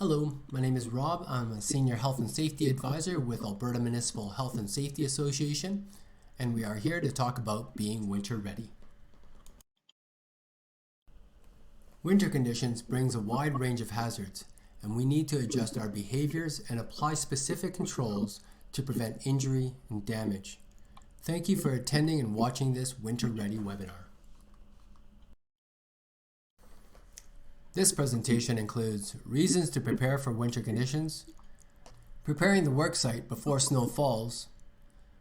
Hello, my name is Rob. I'm a Senior Health and Safety Advisor with Alberta Municipal Health and Safety Association, and we are here to talk about being winter ready. Winter conditions brings a wide range of hazards, and we need to adjust our behaviors and apply specific controls to prevent injury and damage. Thank you for attending and watching this Winter Ready webinar. This presentation includes reasons to prepare for winter conditions, preparing the worksite before snow falls,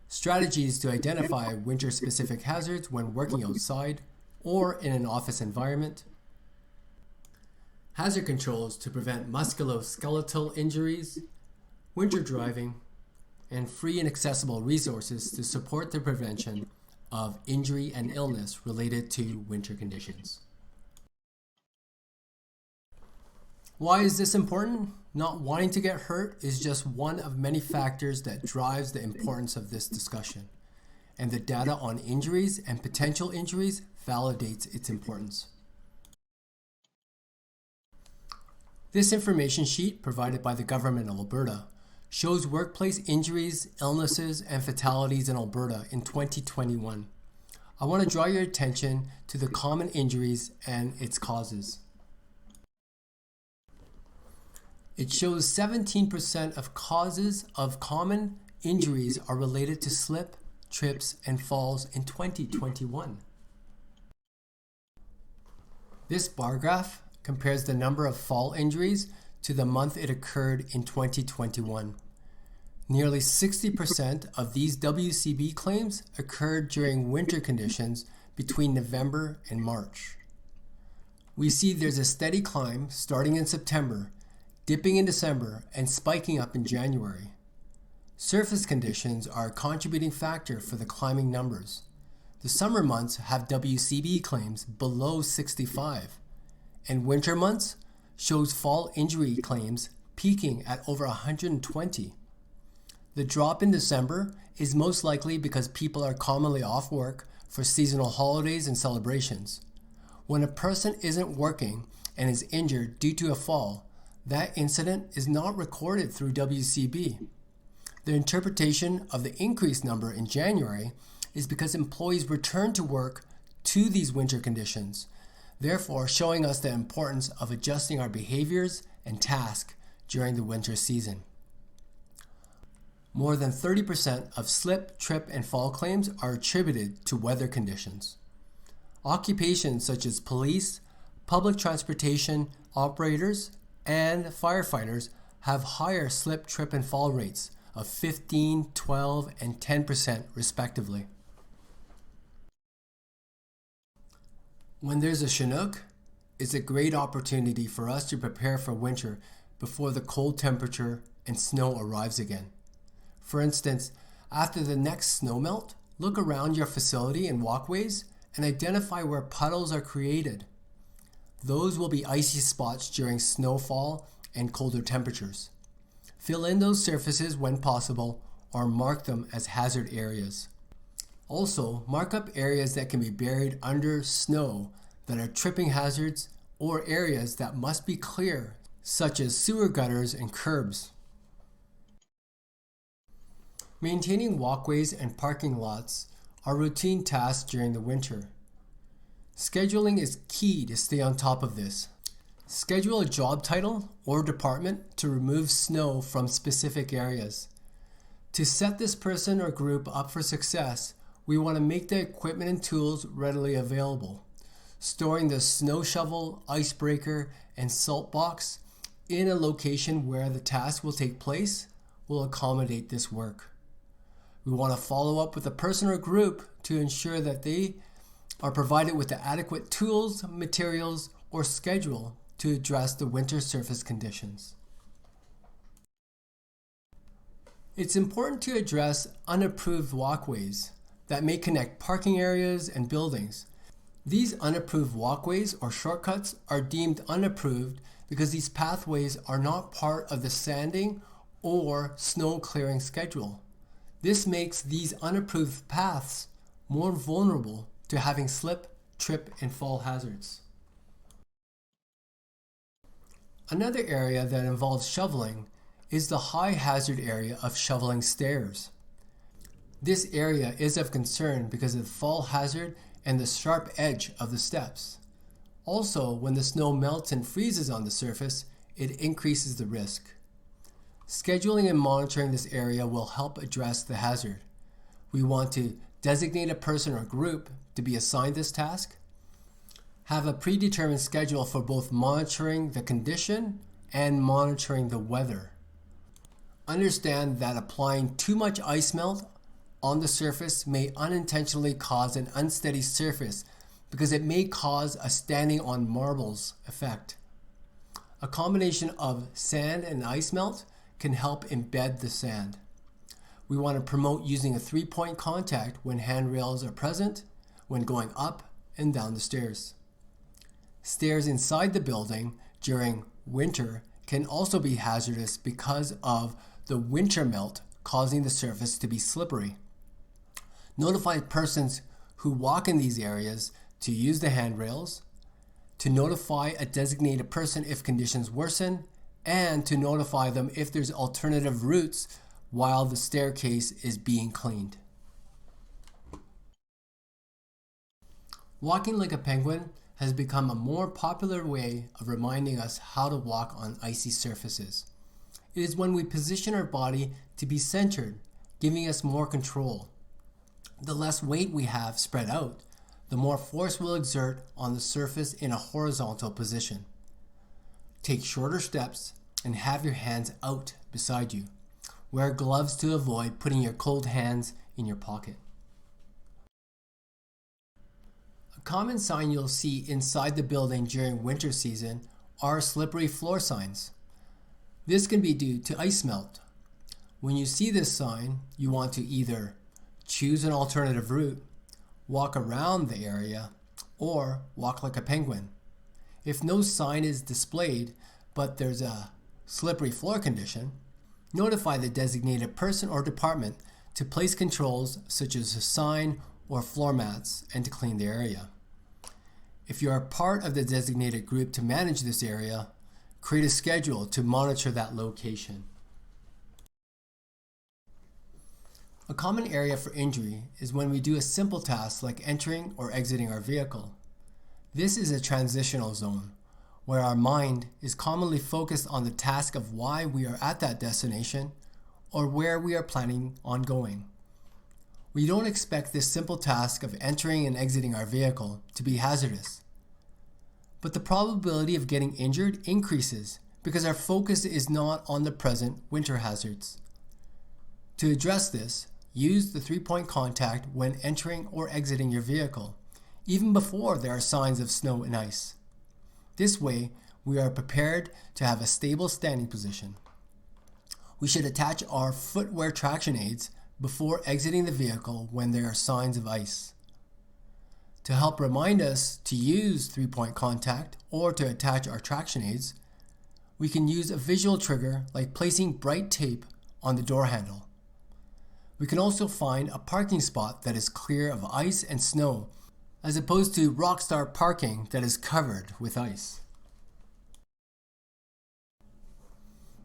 strategies to identify winter-specific hazards when working outside or in an office environment, hazard controls to prevent musculoskeletal injuries, winter driving, and free and accessible resources to support the prevention of injury and illness related to winter conditions. Why is this important? Not wanting to get hurt is just one of many factors that drives the importance of this discussion, and the data on injuries and potential injuries validates its importance. This information sheet provided by the Government of Alberta shows workplace injuries, illnesses, and fatalities in Alberta in 2021. I want to draw your attention to the common injuries and its causes. It shows 17% of causes of common injuries are related to slip, trips, and falls in 2021. This bar graph compares the number of fall injuries to the month it occurred in 2021. Nearly 60% of these WCB claims occurred during winter conditions between November and March. We see there's a steady climb starting in September, dipping in December, and spiking up in January. Surface conditions are a contributing factor for the climbing numbers. The summer months have WCB claims below 65, and winter months shows fall injury claims peaking at over 120. The drop in December is most likely because people are commonly off work for seasonal holidays and celebrations. When a person isn't working and is injured due to a fall, that incident is not recorded through WCB. The interpretation of the increased number in January is because employees return to work to these winter conditions, therefore showing us the importance of adjusting our behaviors and tasks during the winter season. More than 30% of slip, trip, and fall claims are attributed to weather conditions. Occupations such as police, public transportation operators, and firefighters have higher slip, trip, and fall rates of 15, 12, and 10% respectively. When there's a Chinook, it's a great opportunity for us to prepare for winter before the cold temperature and snow arrives again. For instance, after the next snowmelt, look around your facility and walkways and identify where puddles are created. Those will be icy spots during snowfall and colder temperatures. Fill in those surfaces when possible or mark them as hazard areas. Also, mark up areas that can be buried under snow that are tripping hazards or areas that must be clear, such as sewer gutters and curbs. Maintaining walkways and parking lots are routine tasks during the winter. Scheduling is key to stay on top of this. Schedule a job title or department to remove snow from specific areas. To set this person or group up for success, we want to make the equipment and tools readily available. Storing the snow shovel, icebreaker, and salt box in a location where the task will take place will accommodate this work. We want to follow up with the person or group to ensure that they are provided with the adequate tools, materials, or schedule to address the winter surface conditions. It's important to address unapproved walkways that may connect parking areas and buildings. These unapproved walkways or shortcuts are deemed unapproved because these pathways are not part of the sanding or snow clearing schedule. This makes these unapproved paths more vulnerable to having slip, trip, and fall hazards. Another area that involves shoveling is the high hazard area of shoveling stairs. This area is of concern because of the fall hazard and the sharp edge of the steps. Also, when the snow melts and freezes on the surface, it increases the risk. Scheduling and monitoring this area will help address the hazard. We want to designate a person or group to be assigned this task, have a predetermined schedule for both monitoring the condition and monitoring the weather. Understand that applying too much ice melt on the surface may unintentionally cause an unsteady surface because it may cause a standing on marbles effect. A combination of sand and ice melt can help embed the sand. We want to promote using a 3-point contact when handrails are present, when going up and down the stairs. Stairs inside the building during winter can also be hazardous because of the winter melt causing the surface to be slippery. Notify persons who walk in these areas to use the handrails, to notify a designated person if conditions worsen, and to notify them if there's alternative routes while the staircase is being cleaned. Walking like a penguin has become a more popular way of reminding us how to walk on icy surfaces. It is when we position our body to be centered, giving us more control. The less weight we have spread out, the more force we'll exert on the surface in a horizontal position. Take shorter steps and have your hands out beside you. Wear gloves to avoid putting your cold hands in your pocket. A common sign you'll see inside the building during winter season are slippery floor signs. This can be due to ice melt. When you see this sign, you want to either choose an alternative route, walk around the area, or walk like a penguin. If no sign is displayed, but there's a slippery floor condition, notify the designated person or department to place controls such as a sign or floor mats and to clean the area. If you are part of the designated group to manage this area, create a schedule to monitor that location. A common area for injury is when we do a simple task like entering or exiting our vehicle. This is a transitional zone where our mind is commonly focused on the task of why we are at that destination or where we are planning on going. We don't expect this simple task of entering and exiting our vehicle to be hazardous. But the probability of getting injured increases because our focus is not on the present winter hazards. To address this, use the 3-point contact when entering or exiting your vehicle, even before there are signs of snow and ice. This way, we are prepared to have a stable standing position. We should attach our footwear traction aids before exiting the vehicle when there are signs of ice. To help remind us to use 3-point contact or to attach our traction aids, we can use a visual trigger like placing bright tape on the door handle. We can also find a parking spot that is clear of ice and snow, as opposed to rockstar parking that is covered with ice.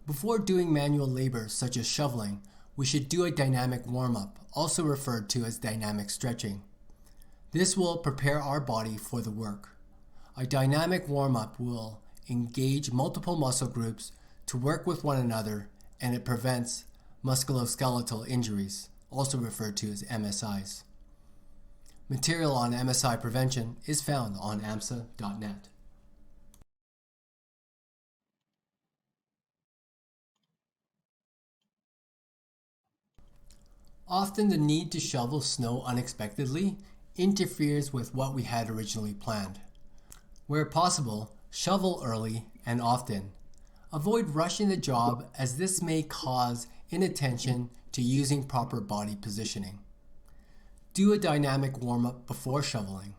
Before doing manual labor such as shoveling, we should do a dynamic warm-up, also referred to as dynamic stretching. This will prepare our body for the work. A dynamic warm-up will engage multiple muscle groups to work with one another, and it prevents musculoskeletal injuries, also referred to as MSIs. Material on MSI prevention is found on AMHSA.net. Often the need to shovel snow unexpectedly interferes with what we had originally planned. Where possible, shovel early and often. Avoid rushing the job as this may cause inattention to using proper body positioning. Do a dynamic warm-up before shoveling.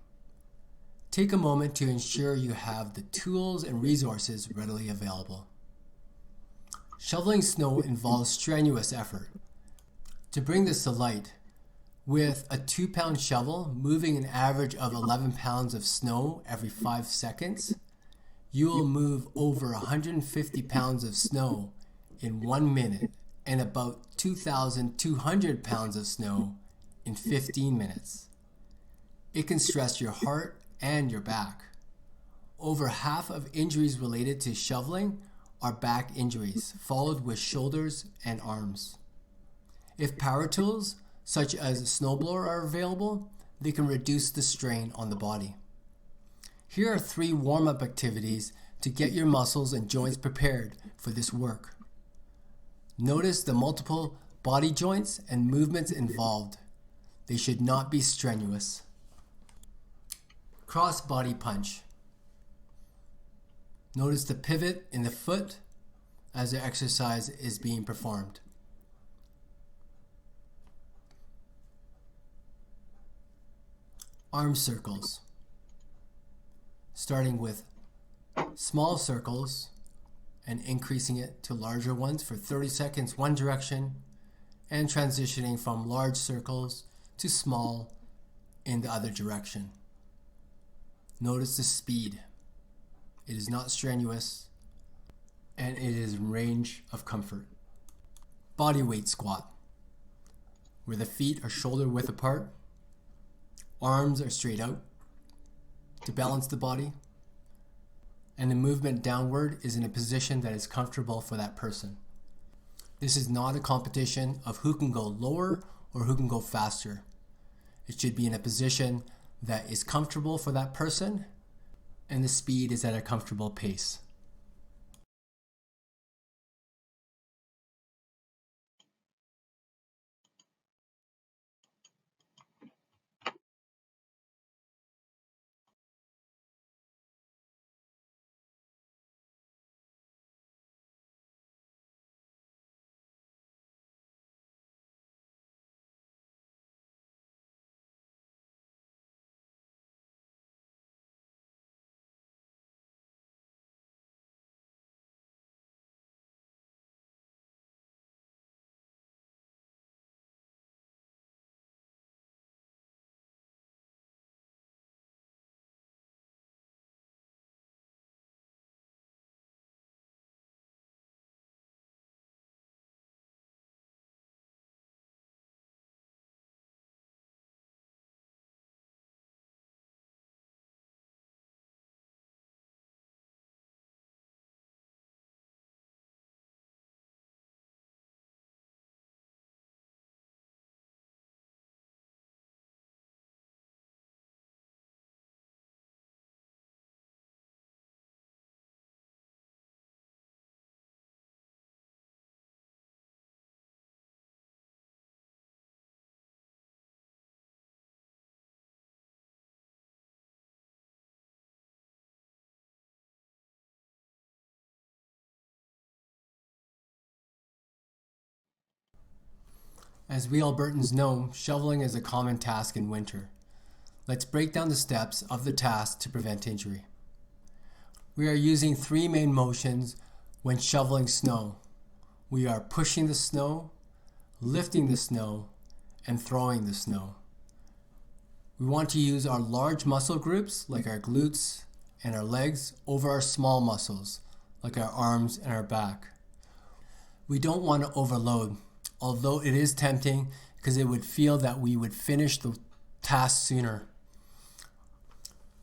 Take a moment to ensure you have the tools and resources readily available. Shoveling snow involves strenuous effort. To bring this to light, with a 2-pound shovel moving an average of 11 pounds of snow every 5 seconds, You will move over 150 pounds of snow in 1 minute and about 2,200 pounds of snow in 15 minutes. It can stress your heart and your back. Over half of injuries related to shoveling are back injuries, followed with shoulders and arms. If power tools, such as a snowblower, are available, they can reduce the strain on the body. Here are 3 warm-up activities to get your muscles and joints prepared for this work. Notice the multiple body joints and movements involved. They should not be strenuous. Cross body punch. Notice the pivot in the foot as the exercise is being performed. Arm circles. Starting with small circles and increasing it to larger ones for 30 seconds one direction, and transitioning from large circles to small in the other direction. Notice the speed. It is not strenuous and it is in range of comfort. Body weight squat, where the feet are shoulder width apart, arms are straight out to balance the body, and the movement downward is in a position that is comfortable for that person. This is not a competition of who can go lower or who can go faster. It should be in a position that is comfortable for that person, and the speed is at a comfortable pace. As we Albertans know, shoveling is a common task in winter. Let's break down the steps of the task to prevent injury. We are using 3 main motions when shoveling snow. We are pushing the snow, lifting the snow, and throwing the snow. We want to use our large muscle groups like our glutes and our legs over our small muscles like our arms and our back. We don't want to overload, although it is tempting because it would feel that we would finish the task sooner.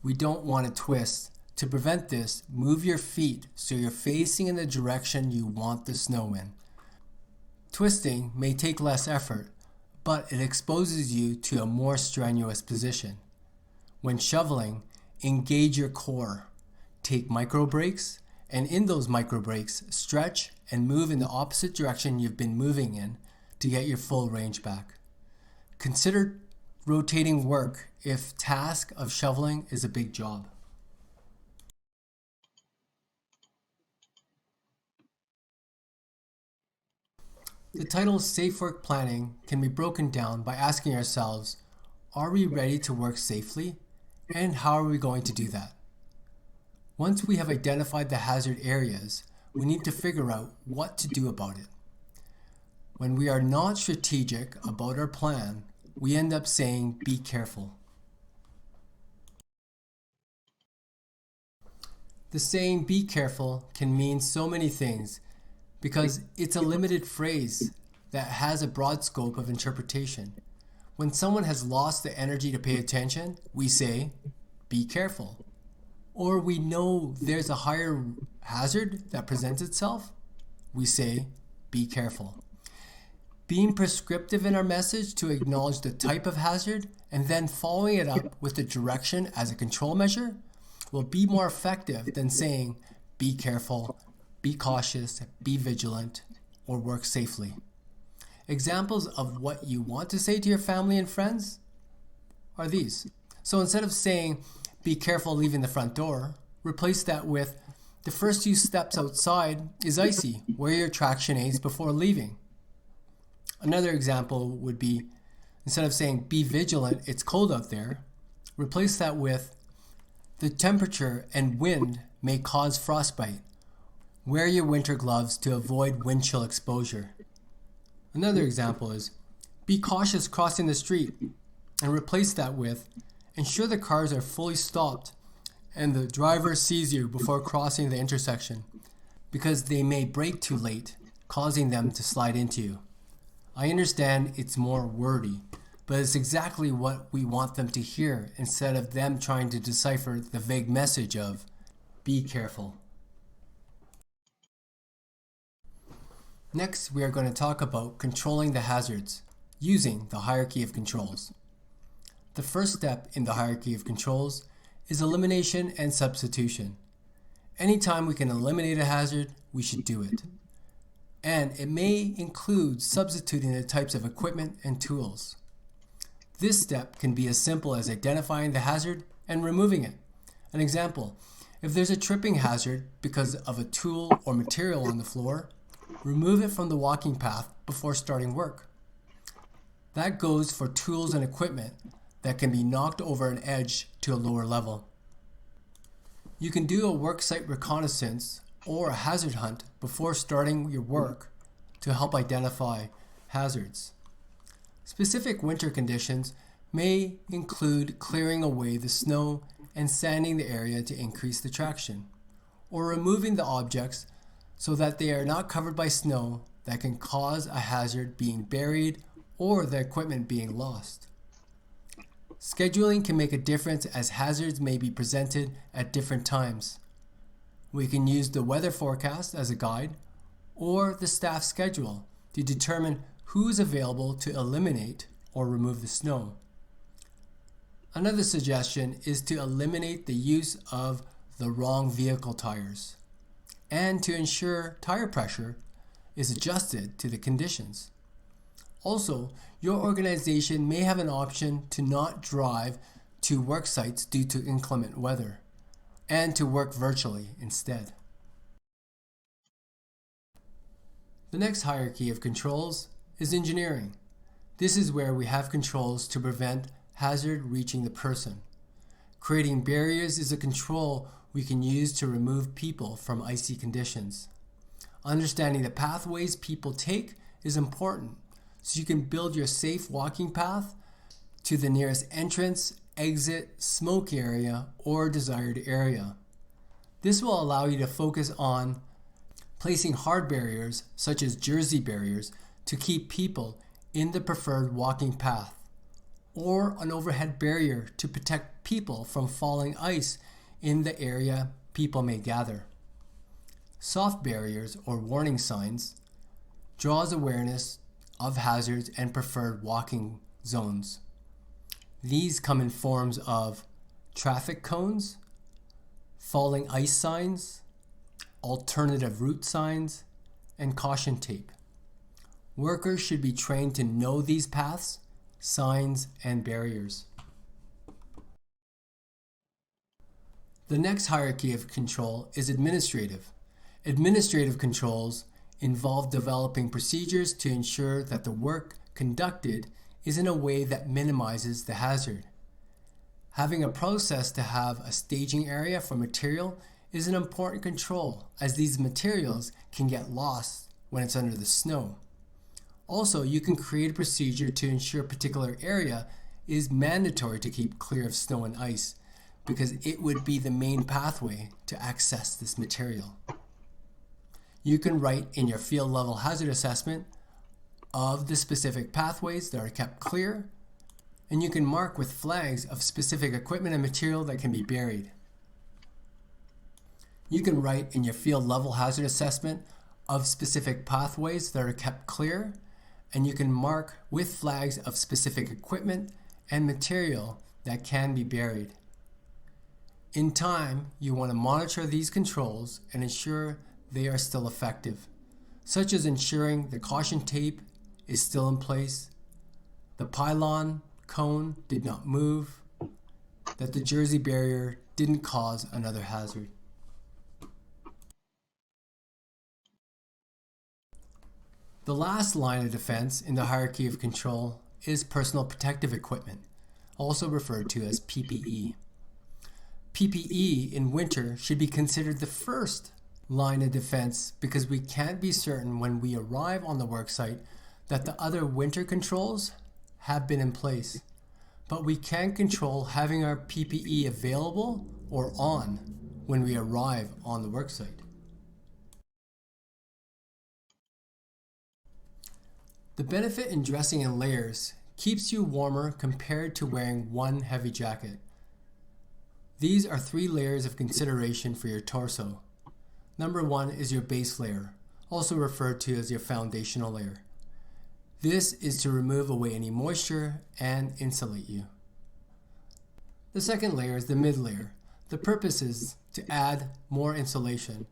We don't want to twist. To prevent this, move your feet so you're facing in the direction you want the snow in. Twisting may take less effort, but it exposes you to a more strenuous position. When shoveling, engage your core. Take micro breaks, and in those micro breaks, stretch and move in the opposite direction you've been moving in to get your full range back. Consider rotating work if task of shoveling is a big job. The title Safe Work Planning can be broken down by asking ourselves, are we ready to work safely? And how are we going to do that? Once we have identified the hazard areas, we need to figure out what to do about it. When we are not strategic about our plan, we end up saying, be careful. The saying "be careful" can mean so many things because it's a limited phrase that has a broad scope of interpretation. When someone has lost the energy to pay attention, we say, "be careful." Or we know there's a higher hazard that presents itself, we say, "be careful." Being prescriptive in our message to acknowledge the type of hazard and then following it up with the direction as a control measure will be more effective than saying, "be careful," "be cautious," "be vigilant," or "work safely." Examples of what you want to say to your family and friends are these. So instead of saying, "be careful leaving the front door," replace that with, "the first few steps outside is icy. Wear your traction aids before leaving." Another example would be, instead of saying, "be vigilant, it's cold out there," replace that with, "the temperature and wind may cause frostbite. Wear your winter gloves to avoid wind chill exposure." Another example is, "be cautious crossing the street," and replace that with, "ensure the cars are fully stopped and the driver sees you before crossing the intersection, because they may brake too late, causing them to slide into you." I understand it's more wordy, but it's exactly what we want them to hear instead of them trying to decipher the vague message of "be careful." Next, we are going to talk about controlling the hazards using the hierarchy of controls. The first step in the hierarchy of controls is elimination and substitution. Anytime we can eliminate a hazard, we should do it. And it may include substituting the types of equipment and tools. This step can be as simple as identifying the hazard and removing it. An example, if there's a tripping hazard because of a tool or material on the floor, remove it from the walking path before starting work. That goes for tools and equipment that can be knocked over an edge to a lower level. You can do a worksite reconnaissance or a hazard hunt before starting your work to help identify hazards. Specific winter conditions may include clearing away the snow and sanding the area to increase the traction, or removing the objects so that they are not covered by snow that can cause a hazard being buried or the equipment being lost. Scheduling can make a difference as hazards may be presented at different times. We can use the weather forecast as a guide or the staff schedule to determine who is available to eliminate or remove the snow. Another suggestion is to eliminate the use of the wrong vehicle tires and to ensure tire pressure is adjusted to the conditions. Also, your organization may have an option to not drive to work sites due to inclement weather and to work virtually instead. The next hierarchy of controls is engineering. This is where we have controls to prevent hazard reaching the person. Creating barriers is a control we can use to remove people from icy conditions. Understanding the pathways people take is important, so you can build your safe walking path to the nearest entrance, exit, smoke area, or desired area. This will allow you to focus on placing hard barriers, such as jersey barriers, to keep people in the preferred walking path, or an overhead barrier to protect people from falling ice in the area people may gather. Soft barriers or warning signs draws awareness of hazards and preferred walking zones. These come in forms of traffic cones, falling ice signs, alternative route signs, and caution tape. Workers should be trained to know these paths, signs, and barriers. The next hierarchy of control is administrative. Administrative controls involve developing procedures to ensure that the work conducted is in a way that minimizes the hazard. Having a process to have a staging area for material is an important control, as these materials can get lost when it's under the snow. Also, you can create a procedure to ensure a particular area is mandatory to keep clear of snow and ice, because it would be the main pathway to access this material. You can write in your field level hazard assessment of the specific pathways that are kept clear, and you can mark with flags of specific equipment and material that can be buried. You can write in your field level hazard assessment of specific pathways that are kept clear, and you can mark with flags of specific equipment and material that can be buried. In time, you want to monitor these controls and ensure they are still effective, such as ensuring the caution tape is still in place, the pylon cone did not move, that the jersey barrier didn't cause another hazard. The last line of defense in the hierarchy of control is personal protective equipment, also referred to as PPE. PPE in winter should be considered the first line of defense because we can't be certain when we arrive on the worksite that the other winter controls have been in place, but we can control having our PPE available or on when we arrive on the worksite. The benefit in dressing in layers keeps you warmer compared to wearing one heavy jacket. These are 3 layers of consideration for your torso. Number 1 is your base layer, also referred to as your foundational layer. This is to remove away any moisture and insulate you. The second layer is the mid layer. The purpose is to add more insulation,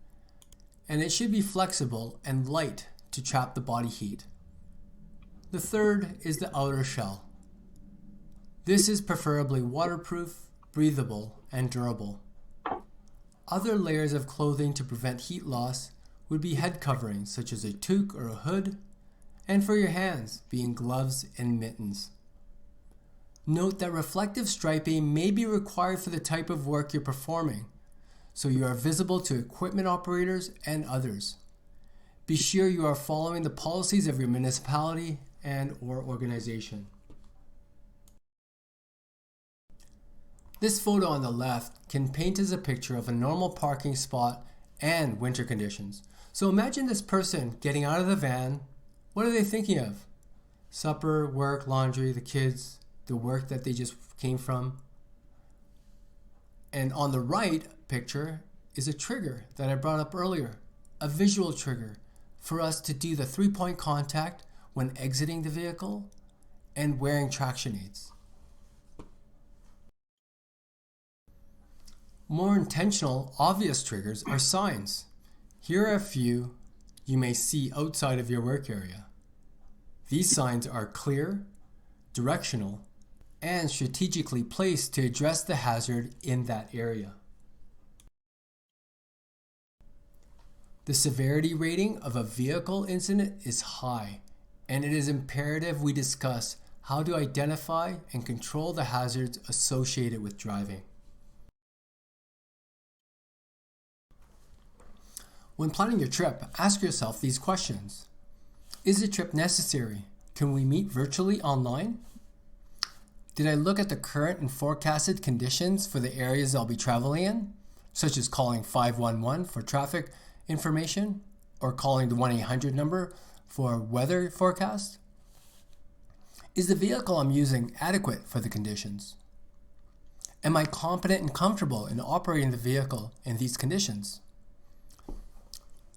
and it should be flexible and light to trap the body heat. The third is the outer shell. This is preferably waterproof, breathable, and durable. Other layers of clothing to prevent heat loss would be head coverings such as a toque or a hood, and for your hands being gloves and mittens. Note that reflective striping may be required for the type of work you're performing, so you are visible to equipment operators and others. Be sure you are following the policies of your municipality and/or organization. This photo on the left can paint us a picture of a normal parking spot and winter conditions. So imagine this person getting out of the van. What are they thinking of? Supper, work, laundry, the kids, the work that they just came from. And on the right picture is a trigger that I brought up earlier, a visual trigger for us to do the 3-point contact when exiting the vehicle and wearing traction aids. More intentional, obvious triggers are signs. Here are a few you may see outside of your work area. These signs are clear, directional, and strategically placed to address the hazard in that area. The severity rating of a vehicle incident is high, and it is imperative we discuss how to identify and control the hazards associated with driving. When planning your trip, ask yourself these questions. Is the trip necessary? Can we meet virtually online? Did I look at the current and forecasted conditions for the areas I'll be traveling in, such as calling 511 for traffic information or calling the 1-800 number for weather forecast? Is the vehicle I'm using adequate for the conditions? Am I competent and comfortable in operating the vehicle in these conditions?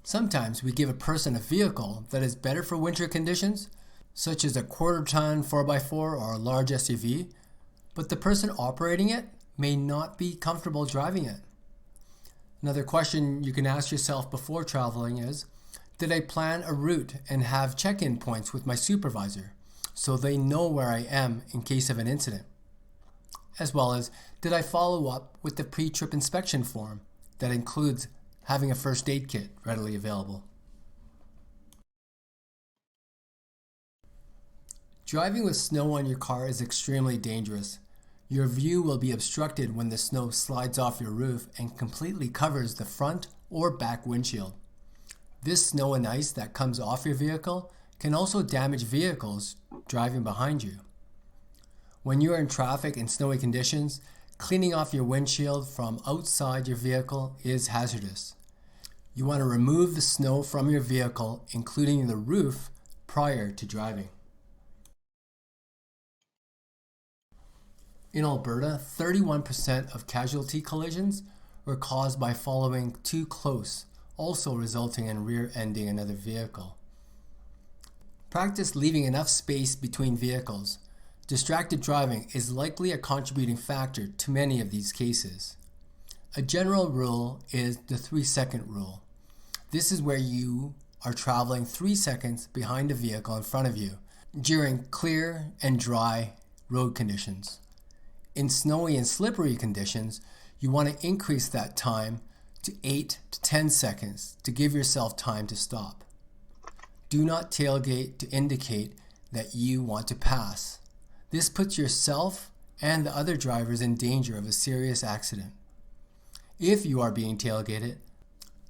Sometimes we give a person a vehicle that is better for winter conditions, such as a quarter-ton 4x4 or a large SUV, but the person operating it may not be comfortable driving it. Another question you can ask yourself before traveling is, did I plan a route and have check-in points with my supervisor so they know where I am in case of an incident? As well as, did I follow up with the pre-trip inspection form that includes having a first aid kit readily available? Driving with snow on your car is extremely dangerous. Your view will be obstructed when the snow slides off your roof and completely covers the front or back windshield. This snow and ice that comes off your vehicle can also damage vehicles driving behind you. When you are in traffic in snowy conditions, Cleaning off your windshield from outside your vehicle is hazardous. You want to remove the snow from your vehicle, including the roof, prior to driving. In Alberta, 31% of casualty collisions were caused by following too close, also resulting in rear-ending another vehicle. Practice leaving enough space between vehicles. Distracted driving is likely a contributing factor to many of these cases. A general rule is the 3-second rule. This is where you are traveling 3 seconds behind a vehicle in front of you during clear and dry road conditions. In snowy and slippery conditions, you want to increase that time to 8 to 10 seconds to give yourself time to stop. Do not tailgate to indicate that you want to pass. This puts yourself and the other drivers in danger of a serious accident. If you are being tailgated,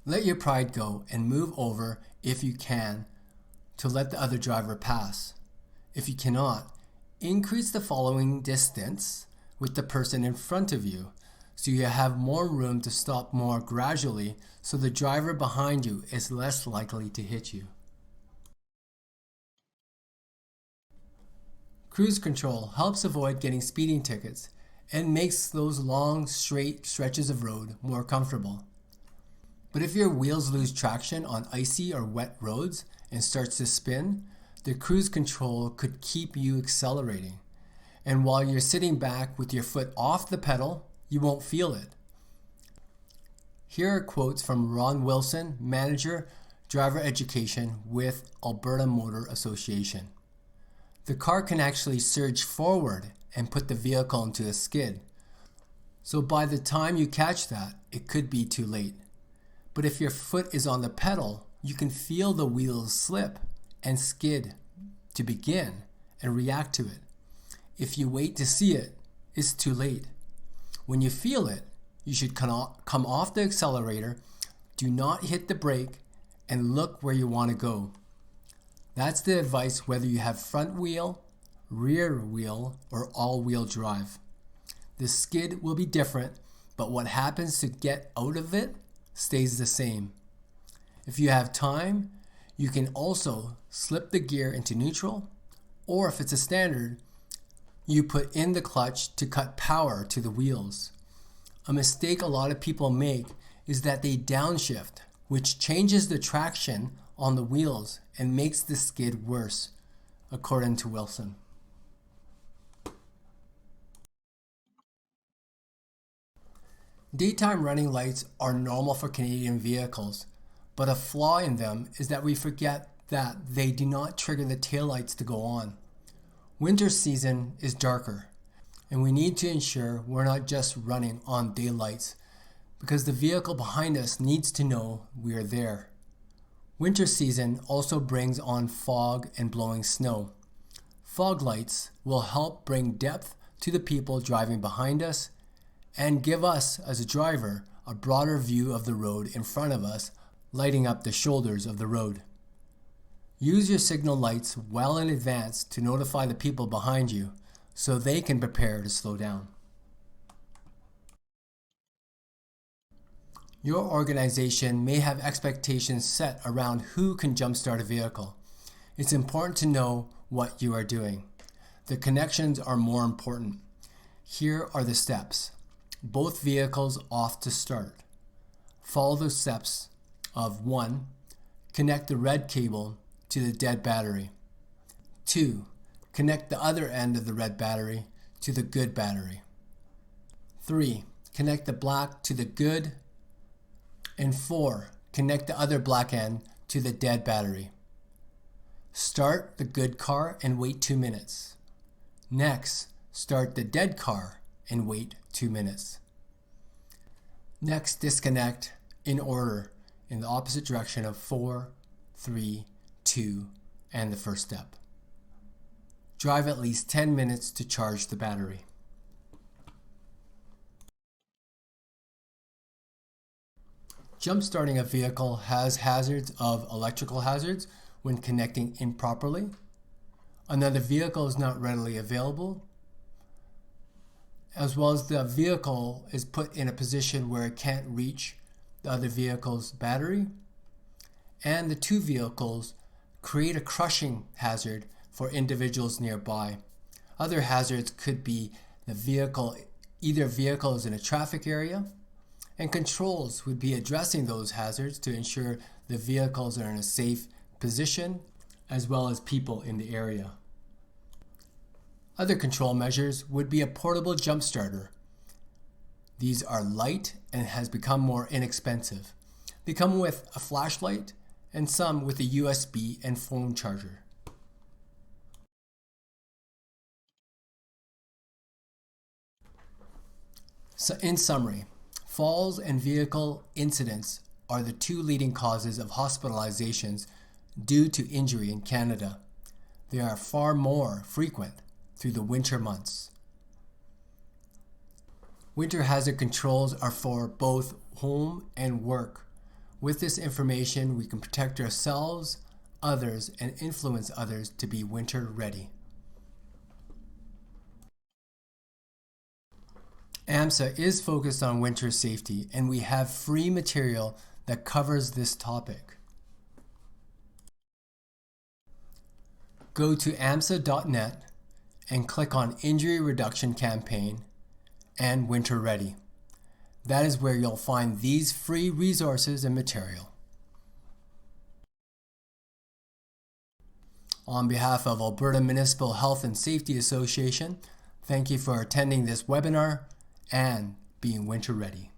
let your pride go and move over if you can to let the other driver pass. If you cannot, increase the following distance with the person in front of you so you have more room to stop more gradually so the driver behind you is less likely to hit you. Cruise control helps avoid getting speeding tickets and makes those long, straight stretches of road more comfortable. But if your wheels lose traction on icy or wet roads and starts to spin, the cruise control could keep you accelerating. And while you're sitting back with your foot off the pedal, you won't feel it. Here are quotes from Ron Wilson, Manager, Driver Education with Alberta Motor Association. The car can actually surge forward and put the vehicle into a skid. So by the time you catch that, it could be too late. But if your foot is on the pedal, you can feel the wheels slip and skid to begin and react to it. If you wait to see it, it's too late. When you feel it, you should come off the accelerator, do not hit the brake, and look where you want to go. That's the advice whether you have front wheel, rear wheel, or all-wheel drive. The skid will be different, but what happens to get out of it stays the same. If you have time, you can also slip the gear into neutral, or if it's a standard, you put in the clutch to cut power to the wheels. A mistake a lot of people make is that they downshift, which changes the traction on the wheels and makes the skid worse, according to Wilson. Daytime running lights are normal for Canadian vehicles, but a flaw in them is that we forget that they do not trigger the taillights to go on. Winter season is darker, and we need to ensure we're not just running on daylights because the vehicle behind us needs to know we are there. Winter season also brings on fog and blowing snow. Fog lights will help bring depth to the people driving behind us and give us, as a driver, a broader view of the road in front of us, lighting up the shoulders of the road. Use your signal lights well in advance to notify the people behind you so they can prepare to slow down. Your organization may have expectations set around who can jumpstart a vehicle. It's important to know what you are doing. The connections are more important. Here are the steps. Both vehicles off to start. Follow the steps of 1. Connect the red cable to the dead battery. 2. Connect the other end of the red battery to the good battery. 3. Connect the black to the good. And 4. Connect the other black end to the dead battery. Start the good car and wait 2 minutes. Next, start the dead car and wait 2 minutes. Next, disconnect in order in the opposite direction of 4, 3, 2, and the first step. Drive at least 10 minutes to charge the battery. Jump-starting a vehicle has hazards of electrical hazards when connecting improperly. Another vehicle is not readily available. as well as the vehicle is put in a position where it can't reach the other vehicle's battery, and the two vehicles create a crushing hazard for individuals nearby. Other hazards could be either vehicle is in a traffic area, and controls would be addressing those hazards to ensure the vehicles are in a safe position, as well as people in the area. Other control measures would be a portable jump starter. These are light and has become more inexpensive. They come with a flashlight and some with a USB and phone charger. So in summary, falls and vehicle incidents are the two leading causes of hospitalizations due to injury in Canada. They are far more frequent through the winter months. Winter hazard controls are for both home and work. With this information, we can protect ourselves, others, and influence others to be winter ready. AMHSA is focused on winter safety, and we have free material that covers this topic. Go to amhsa.net and click on Injury Reduction Campaign and Winter Ready. That is where you'll find these free resources and material. On behalf of Alberta Municipal Health and Safety Association, thank you for attending this webinar and being winter ready.